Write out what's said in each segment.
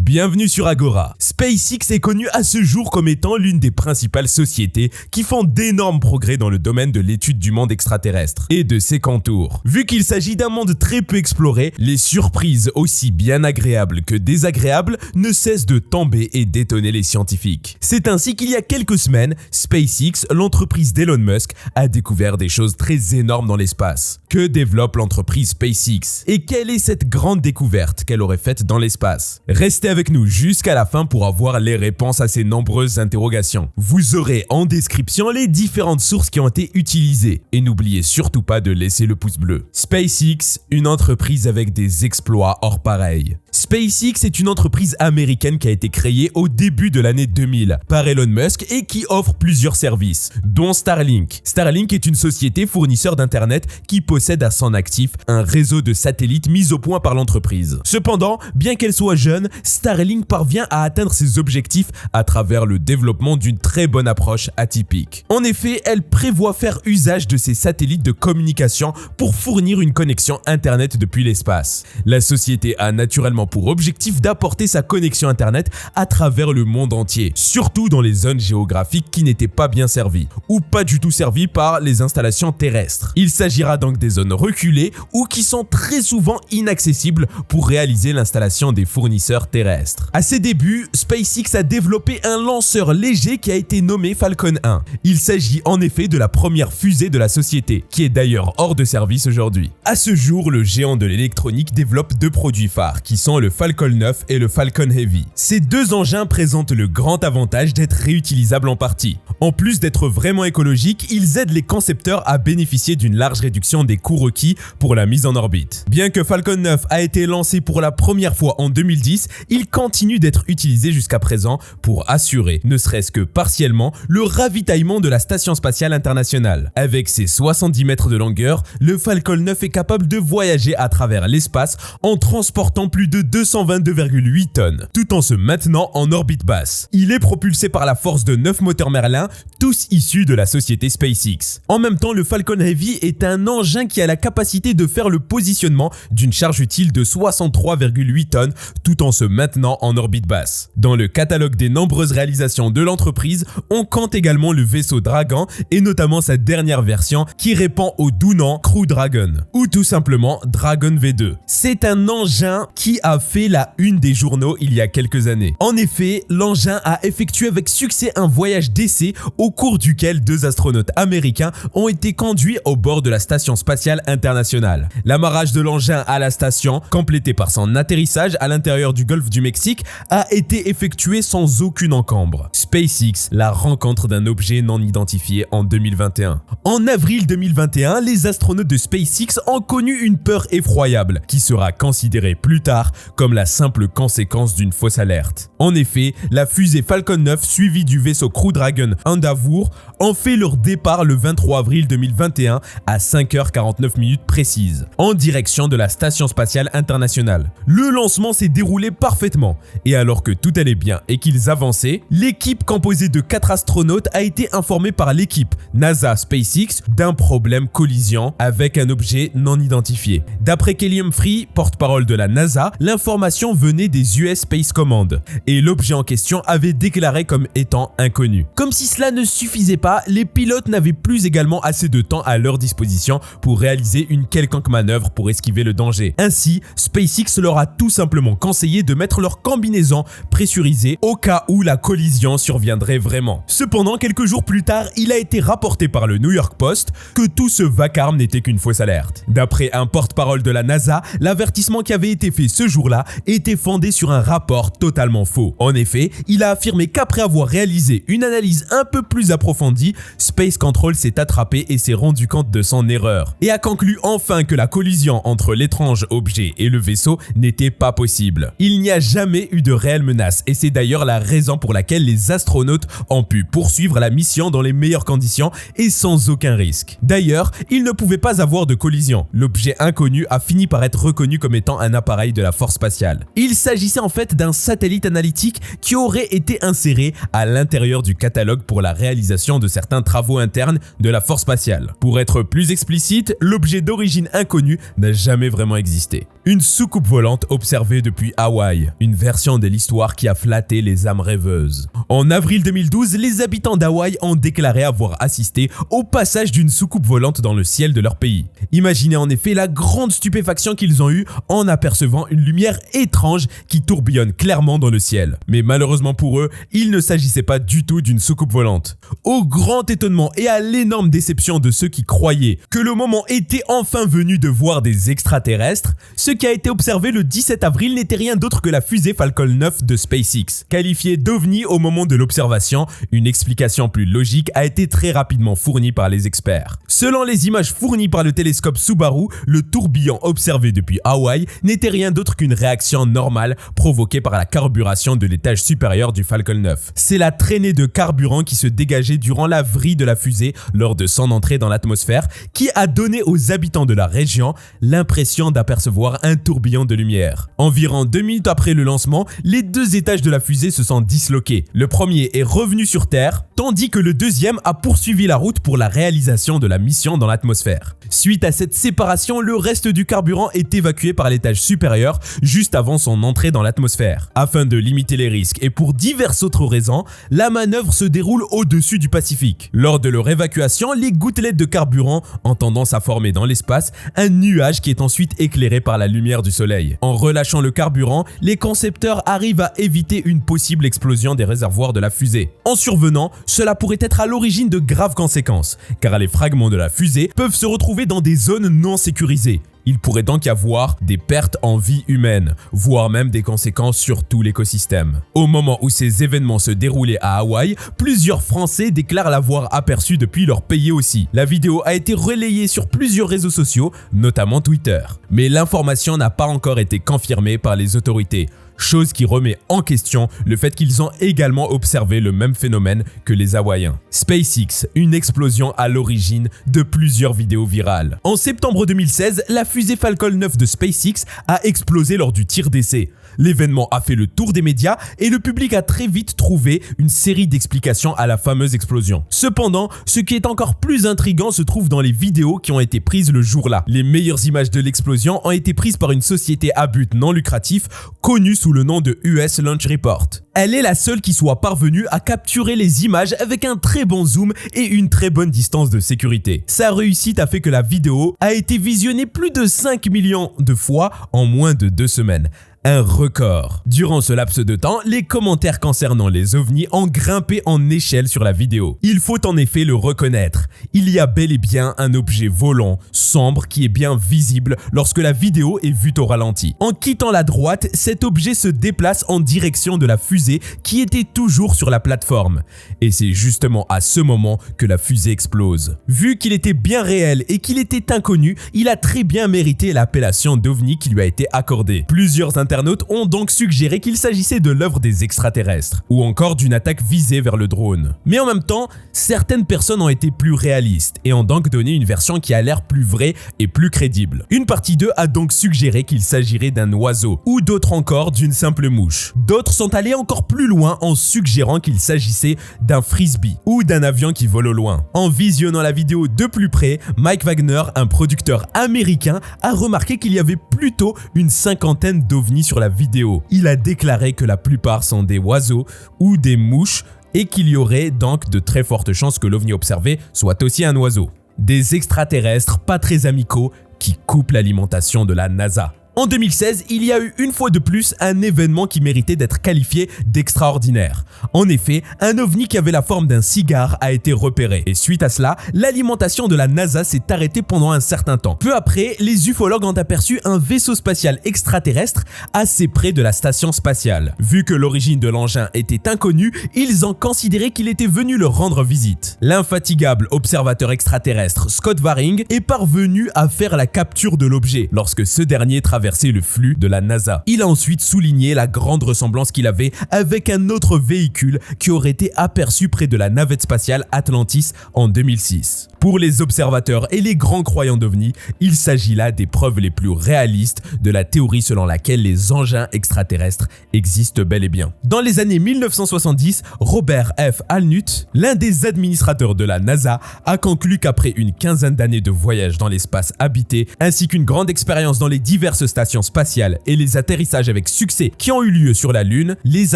Bienvenue sur Agora. SpaceX est connu à ce jour comme étant l'une des principales sociétés qui font d'énormes progrès dans le domaine de l'étude du monde extraterrestre et de ses contours. Vu qu'il s'agit d'un monde très peu exploré, les surprises aussi bien agréables que désagréables ne cessent de tomber et d'étonner les scientifiques. C'est ainsi qu'il y a quelques semaines, SpaceX, l'entreprise d'Elon Musk, a découvert des choses très énormes dans l'espace. Que développe l'entreprise SpaceX? Et quelle est cette grande découverte qu'elle aurait faite dans l'espace? Restez avec nous jusqu'à la fin pour avoir les réponses à ces nombreuses interrogations. Vous aurez en description les différentes sources qui ont été utilisées. Et n'oubliez surtout pas de laisser le pouce bleu. SpaceX, une entreprise avec des exploits hors pareil. SpaceX est une entreprise américaine qui a été créée au début de l'année 2000 par Elon Musk et qui offre plusieurs services, dont Starlink. Starlink est une société fournisseur d'internet qui possède à son actif un réseau de satellites mis au point par l'entreprise. Cependant, bien qu'elle soit jeune, Starlink parvient à atteindre ses objectifs à travers le développement d'une très bonne approche atypique. En effet, elle prévoit faire usage de ces satellites de communication pour fournir une connexion internet depuis l'espace. La société a naturellement pour objectif d'apporter sa connexion internet à travers le monde entier, surtout dans les zones géographiques qui n'étaient pas bien servies ou pas du tout servies par les installations terrestres. Il s'agira donc des zones reculées ou qui sont très souvent inaccessibles pour réaliser l'installation des fournisseurs terrestres. À ses débuts, SpaceX a développé un lanceur léger qui a été nommé Falcon 1. Il s'agit en effet de la première fusée de la société, qui est d'ailleurs hors de service aujourd'hui. À ce jour, le géant de l'électronique développe deux produits phares qui sont le Falcon 9 et le Falcon Heavy. Ces deux engins présentent le grand avantage d'être réutilisables en partie. En plus d'être vraiment écologiques, ils aident les concepteurs à bénéficier d'une large réduction des coûts requis pour la mise en orbite. Bien que Falcon 9 a été lancé pour la première fois en 2010, il continue d'être utilisé jusqu'à présent pour assurer, ne serait-ce que partiellement, le ravitaillement de la Station Spatiale Internationale. Avec ses 70 mètres de longueur, le Falcon 9 est capable de voyager à travers l'espace en transportant plus de 222,8 tonnes, tout en se maintenant en orbite basse. Il est propulsé par la force de 9 moteurs Merlin, tous issus de la société SpaceX. En même temps, le Falcon Heavy est un engin qui a la capacité de faire le positionnement d'une charge utile de 63,8 tonnes, tout en se maintenant en orbite basse. Dans le catalogue des nombreuses réalisations de l'entreprise, on compte également le vaisseau Dragon et notamment sa dernière version qui répond au doux nom Crew Dragon, ou tout simplement Dragon V2. C'est un engin qui a fait la une des journaux il y a quelques années. En effet, l'engin a effectué avec succès un voyage d'essai au cours duquel deux astronautes américains ont été conduits au bord de la Station Spatiale Internationale. L'amarrage de l'engin à la station, complété par son atterrissage à l'intérieur du golfe du Mexique, a été effectué sans aucune encombre. SpaceX, la rencontre d'un objet non identifié en 2021. En avril 2021, les astronautes de SpaceX ont connu une peur effroyable qui sera considérée plus tard comme la simple conséquence d'une fausse alerte. En effet, la fusée Falcon 9 suivie du vaisseau Crew Dragon Endeavour ont fait leur départ le 23 avril 2021 à 5h49 précises, en direction de la Station Spatiale Internationale. Le lancement s'est déroulé parfaitement et alors que tout allait bien et qu'ils avançaient, l'équipe composée de 4 astronautes a été informée par l'équipe NASA SpaceX d'un problème collision avec un objet non identifié. D'après Kelly Humphrey, porte-parole de la NASA, l'information venait des US Space Command et l'objet en question avait déclaré comme étant inconnu. Comme si cela ne suffisait pas, les pilotes n'avaient plus également assez de temps à leur disposition pour réaliser une quelconque manœuvre pour esquiver le danger. Ainsi, SpaceX leur a tout simplement conseillé de mettre leur combinaison pressurisée au cas où la collision surviendrait vraiment. Cependant, quelques jours plus tard, il a été rapporté par le New York Post que tout ce vacarme n'était qu'une fausse alerte. D'après un porte-parole de la NASA, l'avertissement qui avait été fait ce jour-là était fondé sur un rapport totalement faux. En effet, il a affirmé qu'après avoir réalisé une analyse un peu plus approfondie, Space Control s'est attrapé et s'est rendu compte de son erreur et a conclu enfin que la collision entre l'étrange objet et le vaisseau n'était pas possible. Il n'y a jamais eu de réelle menace et c'est d'ailleurs la raison pour laquelle les astronautes ont pu poursuivre la mission dans les meilleures conditions et sans aucun risque. D'ailleurs, ils ne pouvaient pas avoir de collision. L'objet inconnu a fini par être reconnu comme étant un appareil de la force spatiale. Il s'agissait en fait d'un satellite analytique qui aurait été inséré à l'intérieur du catalogue pour la réalisation de certains travaux internes de la force spatiale. Pour être plus explicite, l'objet d'origine inconnue n'a jamais vraiment existé. Une soucoupe volante observée depuis Hawaï, une version de l'histoire qui a flatté les âmes rêveuses. En avril 2012, les habitants d'Hawaï ont déclaré avoir assisté au passage d'une soucoupe volante dans le ciel de leur pays. Imaginez en effet la grande stupéfaction qu'ils ont eue en apercevant une lumière étrange qui tourbillonne clairement dans le ciel. Mais malheureusement pour eux, il ne s'agissait pas du tout d'une soucoupe volante. Au grand étonnement et à l'énorme déception de ceux qui croyaient que le moment était enfin venu de voir des extraterrestres, ce qui a été observé le 17 avril n'était rien d'autre que la fusée Falcon 9 de SpaceX. Qualifiée d'OVNI au moment de l'observation, une explication plus logique a été très rapidement fournie par les experts. Selon les images fournies par le télescope Subaru, le tourbillon observé depuis Hawaï n'était rien d'autre qu'une réaction normale provoquée par la carburation de l'étage supérieur du Falcon 9. C'est la traînée de carburant qui se dégageait durant la vrille de la fusée lors de son entrée dans l'atmosphère qui a donné aux habitants de la région l'impression d'apercevoir un tourbillon de lumière. Environ 2 minutes après le lancement, les deux étages de la fusée se sont disloqués. Le premier est revenu sur Terre, tandis que le deuxième a poursuivi la route pour la réalisation de la mission dans l'atmosphère. Suite à cette séparation, le reste du carburant est évacué par l'étage supérieur juste avant son entrée dans l'atmosphère. Afin de limiter les risques et pour diverses autres raisons, la manœuvre se déroule au-dessus du Pacifique. Lors de leur évacuation, les gouttelettes de carburant ont tendance à former dans l'espace un nuage qui est ensuite éclairé par la lumière du soleil. En relâchant le carburant, les concepteurs arrivent à éviter une possible explosion des réservoirs de la fusée. En survenant, cela pourrait être à l'origine de graves conséquences, car les fragments de la fusée peuvent se retrouver dans des zones non sécurisées. Il pourrait donc y avoir des pertes en vie humaine, voire même des conséquences sur tout l'écosystème. Au moment où ces événements se déroulaient à Hawaï, plusieurs Français déclarent l'avoir aperçu depuis leur pays aussi. La vidéo a été relayée sur plusieurs réseaux sociaux, notamment Twitter. Mais l'information n'a pas encore été confirmée par les autorités. Chose qui remet en question le fait qu'ils ont également observé le même phénomène que les Hawaïens. SpaceX, une explosion à l'origine de plusieurs vidéos virales. En septembre 2016, la fusée Falcon 9 de SpaceX a explosé lors du tir d'essai. L'événement a fait le tour des médias et le public a très vite trouvé une série d'explications à la fameuse explosion. Cependant, ce qui est encore plus intriguant se trouve dans les vidéos qui ont été prises le jour-là. Les meilleures images de l'explosion ont été prises par une société à but non lucratif connue sous le nom de US Launch Report. Elle est la seule qui soit parvenue à capturer les images avec un très bon zoom et une très bonne distance de sécurité. Sa réussite a fait que la vidéo a été visionnée plus de 5 millions de fois en moins de 2 semaines. Un record. Durant ce laps de temps, les commentaires concernant les ovnis ont grimpé en échelle sur la vidéo. Il faut en effet le reconnaître. Il y a bel et bien un objet volant, sombre, qui est bien visible lorsque la vidéo est vue au ralenti. En quittant la droite, cet objet se déplace en direction de la fusée qui était toujours sur la plateforme. Et c'est justement à ce moment que la fusée explose. Vu qu'il était bien réel et qu'il était inconnu, il a très bien mérité l'appellation d'ovni qui lui a été accordée. Plusieurs internautes ont donc suggéré qu'il s'agissait de l'œuvre des extraterrestres, ou encore d'une attaque visée vers le drone. Mais en même temps, certaines personnes ont été plus réalistes et ont donc donné une version qui a l'air plus vraie et plus crédible. Une partie d'eux a donc suggéré qu'il s'agirait d'un oiseau, ou d'autres encore d'une simple mouche. D'autres sont allés encore plus loin en suggérant qu'il s'agissait d'un frisbee, ou d'un avion qui vole au loin. En visionnant la vidéo de plus près, Mike Wagner, un producteur américain, a remarqué qu'il y avait plutôt une cinquantaine d'ovnis sur la vidéo. Il a déclaré que la plupart sont des oiseaux ou des mouches et qu'il y aurait donc de très fortes chances que l'ovni observé soit aussi un oiseau. Des extraterrestres pas très amicaux qui coupent l'alimentation de la NASA. En 2016, il y a eu une fois de plus un événement qui méritait d'être qualifié d'extraordinaire. En effet, un ovni qui avait la forme d'un cigare a été repéré. Et suite à cela, l'alimentation de la NASA s'est arrêtée pendant un certain temps. Peu après, les ufologues ont aperçu un vaisseau spatial extraterrestre assez près de la station spatiale. Vu que l'origine de l'engin était inconnue, ils ont considéré qu'il était venu leur rendre visite. L'infatigable observateur extraterrestre Scott Waring est parvenu à faire la capture de l'objet lorsque ce dernier traversait le flux de la NASA. Il a ensuite souligné la grande ressemblance qu'il avait avec un autre véhicule qui aurait été aperçu près de la navette spatiale Atlantis en 2006. Pour les observateurs et les grands croyants d'OVNI, il s'agit là des preuves les plus réalistes de la théorie selon laquelle les engins extraterrestres existent bel et bien. Dans les années 1970, Robert F. Alnut, l'un des administrateurs de la NASA, a conclu qu'après une quinzaine d'années de voyage dans l'espace habité ainsi qu'une grande expérience dans les diverses stations spatiales et les atterrissages avec succès qui ont eu lieu sur la Lune, les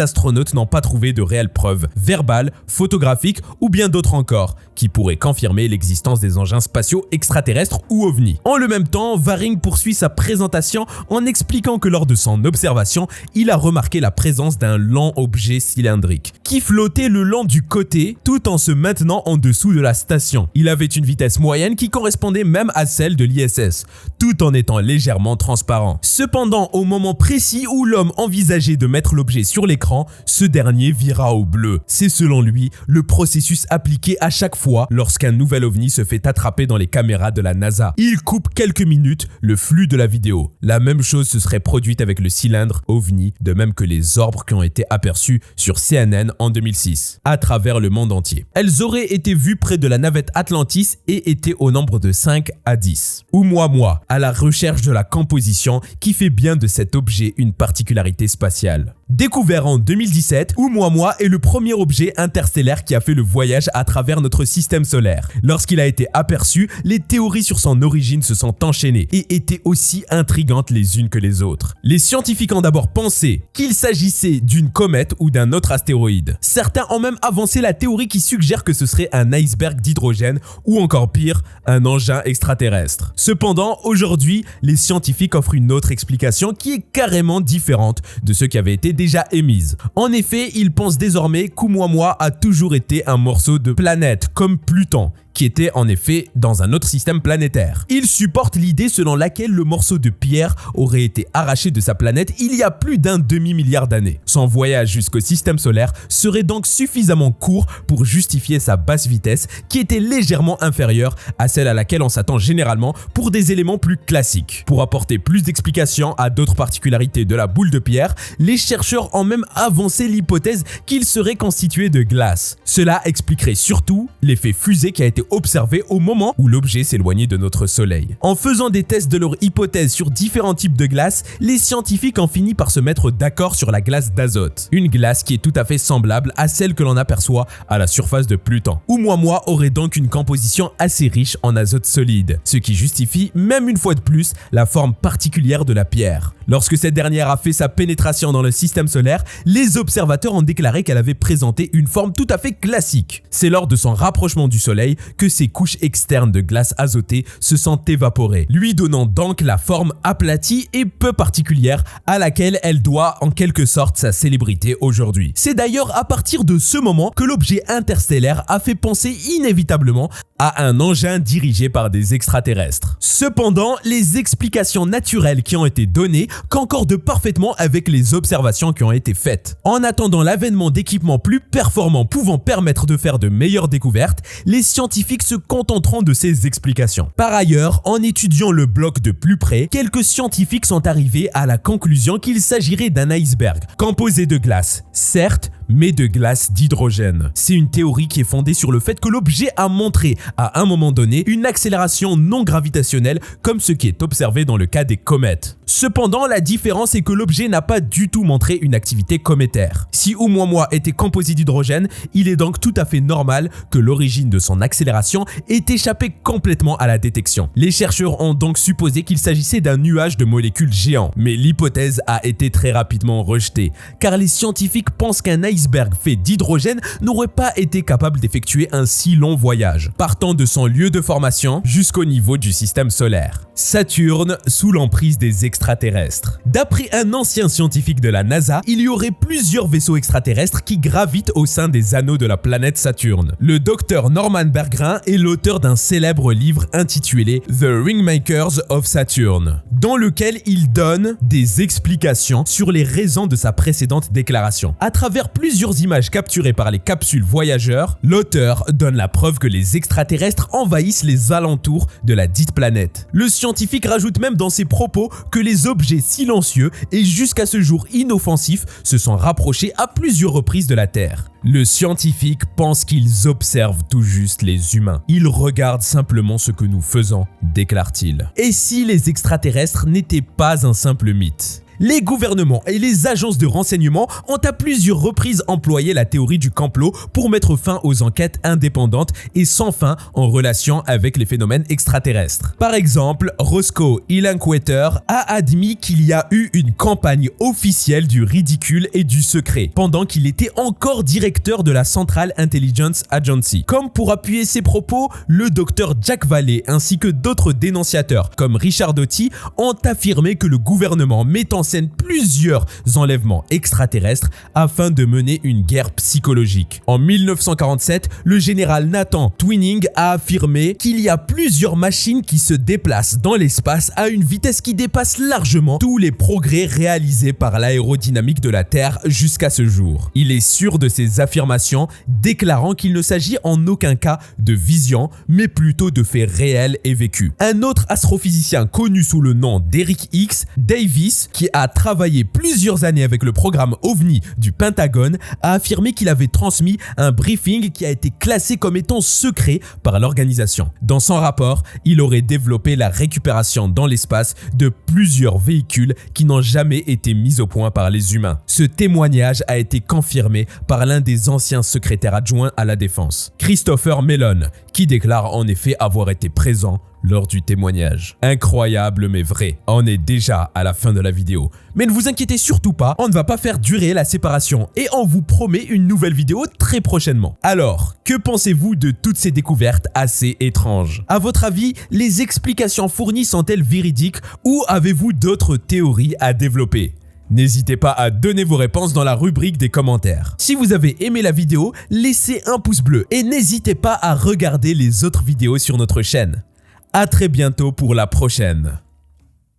astronautes n'ont pas trouvé de réelles preuves verbales, photographiques ou bien d'autres encore qui pourraient confirmer l'existence des engins spatiaux extraterrestres ou ovnis. En le même temps, Waring poursuit sa présentation en expliquant que lors de son observation, il a remarqué la présence d'un lent objet cylindrique qui flottait le long du côté tout en se maintenant en dessous de la station. Il avait une vitesse moyenne qui correspondait même à celle de l'ISS, tout en étant légèrement transparent. Cependant, au moment précis où l'homme envisageait de mettre l'objet sur l'écran, ce dernier vira au bleu. C'est selon lui le processus appliqué à chaque fois lorsqu'un nouvel ovni se fait attraper dans les caméras de la NASA. Il coupe quelques minutes le flux de la vidéo. La même chose se serait produite avec le cylindre ovni, de même que les orbes qui ont été aperçus sur CNN en 2006, à travers le monde entier. Elles auraient été vues près de la navette Atlantis et étaient au nombre de 5 à 10. Oumuamua, à la recherche de la composition qui fait bien de cet objet une particularité spatiale. Découvert en 2017, Oumuamua est le premier objet interstellaire qui a fait le voyage à travers notre système solaire. Lorsqu'il a été aperçu, les théories sur son origine se sont enchaînées et étaient aussi intrigantes les unes que les autres. Les scientifiques ont d'abord pensé qu'il s'agissait d'une comète ou d'un autre astéroïde. Certains ont même avancé la théorie qui suggère que ce serait un iceberg d'hydrogène ou encore pire, un engin extraterrestre. Cependant, aujourd'hui, les scientifiques offrent une autre explication qui est carrément différente de ce qui avait été déjà émise. En effet, ils pensent désormais qu'Oumuamua a toujours été un morceau de planète, comme Pluton, qui était en effet dans un autre système planétaire. Il supporte l'idée selon laquelle le morceau de pierre aurait été arraché de sa planète il y a plus d'un demi-milliard d'années. Son voyage jusqu'au système solaire serait donc suffisamment court pour justifier sa basse vitesse qui était légèrement inférieure à celle à laquelle on s'attend généralement pour des éléments plus classiques. Pour apporter plus d'explications à d'autres particularités de la boule de pierre, les chercheurs ont même avancé l'hypothèse qu'il serait constitué de glace. Cela expliquerait surtout l'effet fusée qui a été observé au moment où l'objet s'éloignait de notre soleil. En faisant des tests de leur hypothèse sur différents types de glace, les scientifiques ont fini par se mettre d'accord sur la glace d'azote. Une glace qui est tout à fait semblable à celle que l'on aperçoit à la surface de Pluton. Oumuamua aurait donc une composition assez riche en azote solide, ce qui justifie même une fois de plus la forme particulière de la pierre. Lorsque cette dernière a fait sa pénétration dans le système solaire, les observateurs ont déclaré qu'elle avait présenté une forme tout à fait classique. C'est lors de son rapprochement du soleil que ces couches externes de glace azotée se sont évaporées, lui donnant donc la forme aplatie et peu particulière à laquelle elle doit en quelque sorte sa célébrité aujourd'hui. C'est d'ailleurs à partir de ce moment que l'objet interstellaire a fait penser inévitablement à un engin dirigé par des extraterrestres. Cependant, les explications naturelles qui ont été données concordent parfaitement avec les observations qui ont été faites. En attendant l'avènement d'équipements plus performants pouvant permettre de faire de meilleures découvertes, les scientifiques se contenteront de ces explications. Par ailleurs, en étudiant le bloc de plus près, quelques scientifiques sont arrivés à la conclusion qu'il s'agirait d'un iceberg, composé de glace, certes, mais de glace d'hydrogène. C'est une théorie qui est fondée sur le fait que l'objet a montré, à un moment donné, une accélération non gravitationnelle comme ce qui est observé dans le cas des comètes. Cependant, la différence est que l'objet n'a pas du tout montré une activité cométaire. Si Oumuamua était composé d'hydrogène, il est donc tout à fait normal que l'origine de son accélération ait échappé complètement à la détection. Les chercheurs ont donc supposé qu'il s'agissait d'un nuage de molécules géant, mais l'hypothèse a été très rapidement rejetée, car les scientifiques pensent qu'un iceberg fait d'hydrogène n'aurait pas été capable d'effectuer un si long voyage, partant de son lieu de formation jusqu'au niveau du système solaire. Saturne sous l'emprise des extraterrestres. D'après un ancien scientifique de la NASA, il y aurait plusieurs vaisseaux extraterrestres qui gravitent au sein des anneaux de la planète Saturne. Le docteur Norman Berggren est l'auteur d'un célèbre livre intitulé The Ringmakers of Saturn, dans lequel il donne des explications sur les raisons de sa précédente déclaration. À travers plusieurs images capturées par les capsules voyageurs, l'auteur donne la preuve que les extraterrestres envahissent les alentours de la dite planète. Le scientifique rajoute même dans ses propos que les objets silencieux et jusqu'à ce jour inoffensifs se sont rapprochés à plusieurs reprises de la Terre. Le scientifique pense qu'ils observent tout juste les humains. Ils regardent simplement ce que nous faisons, déclare-t-il. Et si les extraterrestres n'étaient pas un simple mythe ? Les gouvernements et les agences de renseignement ont à plusieurs reprises employé la théorie du complot pour mettre fin aux enquêtes indépendantes et sans fin en relation avec les phénomènes extraterrestres. Par exemple, Roscoe Hillenkoetter a admis qu'il y a eu une campagne officielle du ridicule et du secret pendant qu'il était encore directeur de la Central Intelligence Agency. Comme pour appuyer ses propos, le docteur Jack Vallée ainsi que d'autres dénonciateurs comme Richard Doty ont affirmé que le gouvernement met en scène plusieurs enlèvements extraterrestres afin de mener une guerre psychologique. En 1947, le général Nathan Twining a affirmé qu'il y a plusieurs machines qui se déplacent dans l'espace à une vitesse qui dépasse largement tous les progrès réalisés par l'aérodynamique de la Terre jusqu'à ce jour. Il est sûr de ses affirmations, déclarant qu'il ne s'agit en aucun cas de vision, mais plutôt de faits réels et vécus. Un autre astrophysicien connu sous le nom d'Eric X. Davis, qui a travaillé plusieurs années avec le programme OVNI du Pentagone, a affirmé qu'il avait transmis un briefing qui a été classé comme étant secret par l'organisation. Dans son rapport, il aurait développé la récupération dans l'espace de plusieurs véhicules qui n'ont jamais été mis au point par les humains. Ce témoignage a été confirmé par l'un des anciens secrétaires adjoints à la Défense, Christopher Mellon, qui déclare en effet avoir été présent lors du témoignage. Incroyable mais vrai. On est déjà à la fin de la vidéo. Mais ne vous inquiétez surtout pas, on ne va pas faire durer la séparation et on vous promet une nouvelle vidéo très prochainement. Alors, que pensez-vous de toutes ces découvertes assez étranges? À votre avis, les explications fournies sont-elles véridiques ou avez-vous d'autres théories à développer? N'hésitez pas à donner vos réponses dans la rubrique des commentaires. Si vous avez aimé la vidéo, laissez un pouce bleu et n'hésitez pas à regarder les autres vidéos sur notre chaîne. À très bientôt pour la prochaine.